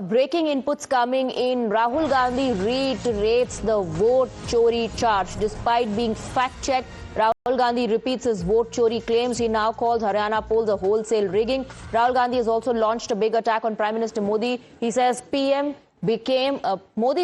breaking inputs coming in. Rahul Gandhi reiterates the vote chori charge. Despite being fact-checked, Rahul Gandhi repeats his vote chori claims. He now calls Haryana polls a wholesale rigging. Rahul Gandhi has also launched a big attack on Prime Minister Modi. He says Modi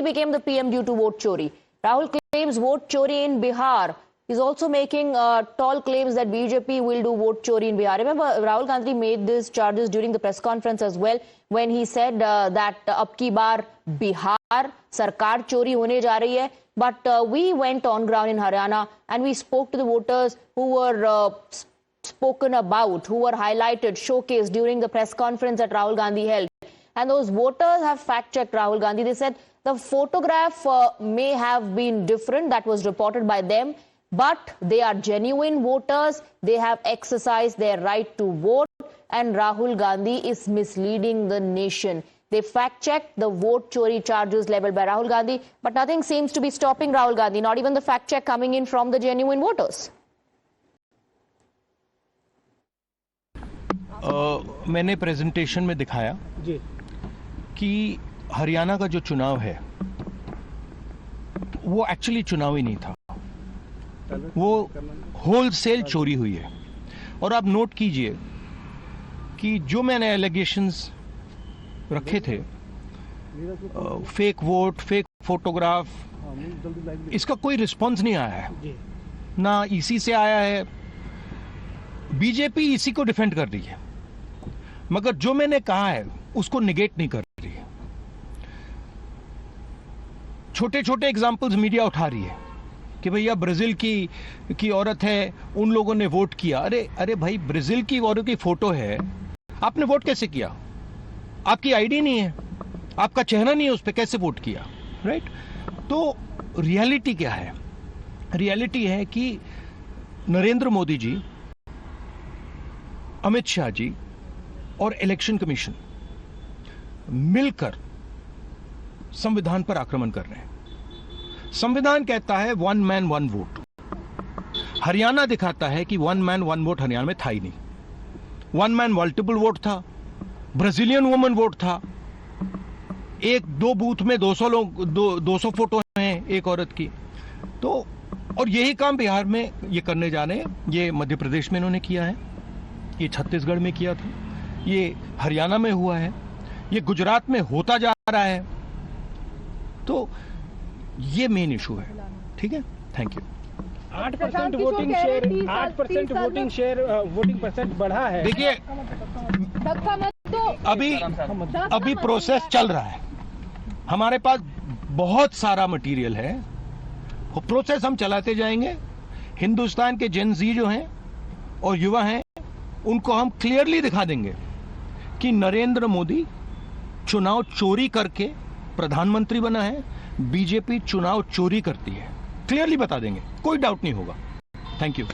became the PM due to vote chori. Rahul claims vote chori in Bihar. He's also making tall claims that BJP will do vote chori in Bihar. Remember, Rahul Gandhi made these charges during the press conference as well, when he said that ab ki baar Bihar sarkar chori hone ja rahi hai. But we went on ground in Haryana and we spoke to the voters who were spoken about, who were highlighted, showcased during the press conference that Rahul Gandhi held. And those voters have fact-checked Rahul Gandhi. They said the photograph may have been different. That was reported by them. But they are genuine voters. They have exercised their right to vote. And Rahul Gandhi is misleading the nation. They fact-checked the vote chori charges leveled by Rahul Gandhi. But nothing seems to be stopping Rahul Gandhi, not even the fact-check coming in from the genuine voters. मैंने presentation में दिखाया कि हरियाणा का जो चुनाव है वो actually चुनाव ही नहीं था, वो होलसेल चोरी हुई है। और आप नोट कीजिए कि जो मैंने एलिगेशंस रखे थे, फेक वोट, फेक फोटोग्राफ, इसका कोई रिस्पांस नहीं आया है, ना ईसी से आया है। बीजेपी इसी को डिफेंड कर रही है, मगर जो मैंने कहा है उसको निगेट नहीं कर रही है। छोटे छोटे एग्जांपल्स मीडिया उठा रही है कि भैया ब्राजील की औरत है, उन लोगों ने वोट किया। अरे भाई, ब्राजील की औरत की फोटो है, आपने वोट कैसे किया? आपकी आईडी नहीं है, आपका चेहरा नहीं है उस पर, कैसे वोट किया? राइट? तो रियलिटी क्या है? रियलिटी है कि नरेंद्र मोदी जी, अमित शाह जी और इलेक्शन कमीशन मिलकर संविधान पर आक्रमण कर रहे हैं। संविधान कहता है 1 मैन 1 वोट। हरियाणा दिखाता है कि 1 मैन 1 वोट हरियाणा में था ही नहीं। 1 मैन मल्टीपल वोट था, ब्राजीलियन वुमन वोट था, 1-2 बूथ में 200 लोग, 200 फोटो हैं एक औरत की। तो और यही काम बिहार में ये करने जा रहे हैं। ये मध्य प्रदेश में इन्होंने किया है, ये छत्तीसगढ़ में किया था, ये हरियाणा में हुआ है, ये गुजरात में होता जा रहा है। तो ये मेन इशू है। ठीक है, thank you. 8% voting share, 8% voting share, voting percent बढ़ा है। देखिए, अभी प्रोसेस चल रहा है, हमारे पास बहुत सारा मटेरियल है, वो प्रोसेस हम चलाते जाएंगे। हिंदुस्तान के जेन जी जो हैं और युवा हैं, उनको हम क्लियरली दिखा देंगे कि नरेंद्र मोदी चुनाव चोरी करके प्रधानमंत्री बना है, बीजेपी चुनाव चोरी करती है। क्लियरली बता देंगे, कोई डाउट नहीं होगा। Thank you.